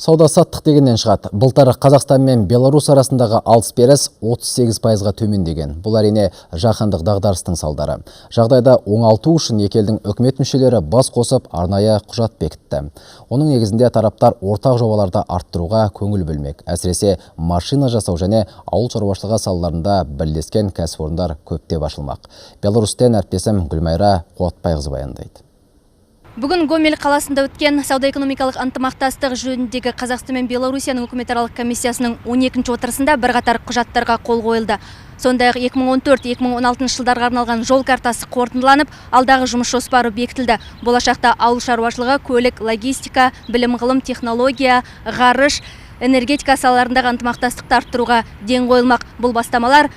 Сауда-саттық дегеннен шығады. Былтыр Қазақстан мен Беларусь арасындағы алыс-беріс 38%-ға төмендеген. Бұл әрине жаһандық дағдарыстың салдары. Жағдайда оңалту үшін екі елдің үкімет мүшелері бас қосып арнайы құжат бекітті. Оның негізінде тараптар ортақ жобаларды арттыруға көңіл бөлмек. Әсіресе машина жасау және ауыл шаруашылығы салаларында бірлескен кәсіпорындар көптеп ашылмақ. Беларусьтен әріптесім Гүлмайра Қуатбайқызы баяндайды. Бүгін Гомель қаласында өткен сауда-экономикалық ынтымақтастық жөніндегі Қазақстан мен Беларусияның үкіметаралық комиссиясының 12-ші отырысында бірқатар құжаттарға қол қойылды. Сондай-ақ 2014-2016 жылдарға арналған жол картасы қорытындыланып, алдағы жұмыс жоспары бекітілді. Болашақта ауыл шаруашылығы, көлік, логистика, білім, ғылым, технология, ғарыш, энергетика салаларындағы ынтымақтастықты арттыруға ден қойылмақ. Бұл бастамалар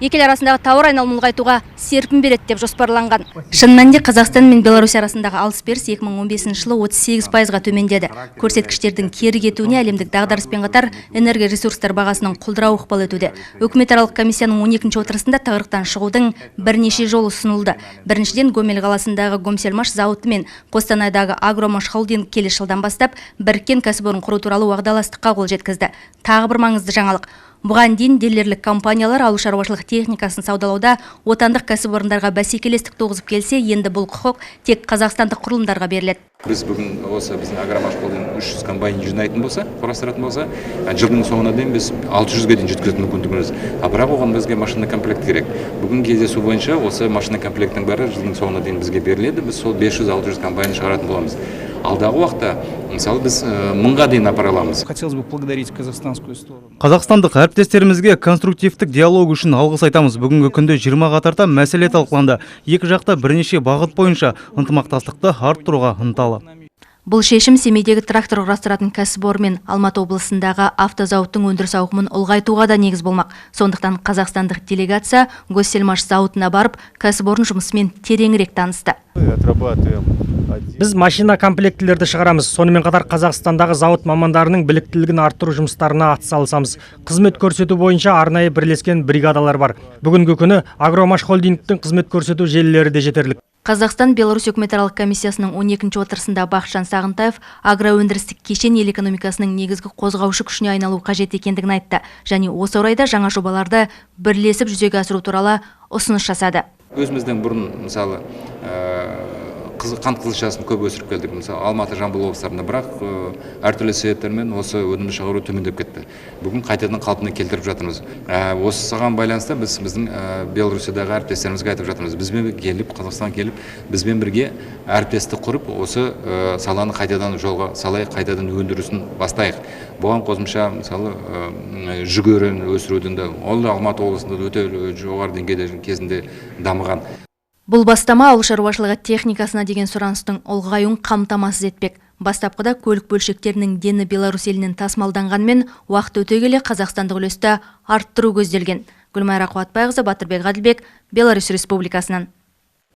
екі ел арасындағы тауар айналымын ұлғайтуға серпін береді деп жоспарланған. Шын мәнінде Қазақстан мен Беларусь арасындағы алыс-беріс 2015 жылы 38%-ға төмендеді. Көрсеткіштердің кері кетуіне әлемдік дағдарыспен қатар энергия ресурстар бағасының құлдырауы ықпал етуде. Үкіметаралық комиссияның 12-ші отырысында тығырықтан шығудың бірнеше жолы ұсынылды. Біріншіден, Гомель қаласындағы Гомсельмаш зауыты мен Қостанайдағы Агромаш холдинг келесі жылдан бастап біріккен кәсіпорын құру туралы уағдаластыққа қол жеткізді. Тағы бір маңызды жаңалық. Бұған дейін дилерлік компаниялар ауыл шаруашылық техникасын саудалауда отандық кәсіпорындарға бәсекелестік туғызып келсе, енді бұл құқық тек қазақстандық құрылымдарға беріледі. Біз бүгін осы біздің Агромаш холдинг 300 комбайн жинайтын болса, құрастыратын болса, жылдың соңына дейін біз 600-ге дейін жеткізетін мүмкіндігіміз. Бірақ оған бізге машина комплект керек. Бүгін кездесу бойынша осы машина комплектінің бәрі жылдың соңына дейін бізге беріледі. Біз сол 500-600 комбайн шығаратын боламыз. Алдағы уақытта, мысалы, біз 1000-ға дейін апара аламыз. Хотелось бы поблагодарить казахстанскую сторону. Қазақстандық әріптестерімізге конструктивтік диалог үшін алғыс айтамыз. Бүгінгі күнде 20-ға тарта мәселе талқыланды. Екі жақта бірнеше бағыт бойынша ынтымақтастықты арттыруға ынталы. Бұл шешім Семейдегі трактор құрастыратын кәсіпорын мен Алматы облысындағы автозауыттың өндіріс ауқымын ұлғайтуға да негіз болмақ. Сондықтан қазақстандық делегация Госсельмаш зауытына барып, кәсіпорын жұмысымен тереңірек танысты. Біз машина комплектілерді шығарамыз. Сонымен қатар Қазақстандағы зауыт мамандарының біліктілігін арттыру жұмыстарына атсалысамыз. Қызмет көрсету бойынша арнайы бірлескен бригадалар бар. Бүгінгі күні Агромаш холдингтің қызмет көрсету желілері де жетерлік. Қазақстан Беларусь үкіметаралық комиссиясының 12-ші отырысында Бақытжан Сағынтаев агроөндірістік кешен ел экономикасының негізгі қозғаушы күшіне айналу қажет екендігін айтты. Және осы орайда жаңа жобаларды бірлесіп жүзеге асыру туралы ұсыныс жасады. Өзіміздің бұрын, мысалы, қант қызылшасын көп өсіріп келдік. Мысалы, Алматы, Жамбыл облыстарында, бірақ әртүрлі себептермен осы өнімді шығару төмендеп кетті. Бүгін қайтадан қалпына келтіріп жатырмыз. Осыған байланысты біздің Беларусиядағы әріптестерімізге айтып жатырмыз. Бізбен келіп, Қазақстан келіп, бізбен бірге әріптестік құрып, осы саланы қайтадан жолға салай, қайтадан өндірісін бастайық. Бұған қосымша, мысалы, жүгерін өсірудің де, ол Алматы облысында өте жоғары деңгейде кезінде дамыған. Бұл бастама ауыл шаруашылығы техникасына деген сұраныстың ұлғаюын қамтамасыз етпек. Бастапқыда көлік бөлшектерінің дені Беларусь елінен тасымалданғанмен, уақыт өте келе қазақстандық үлесті арттыру көзделген. Гүлмайра Қуатбайқызы, Батырбек Ғаділбек, Беларусь Республикасынан.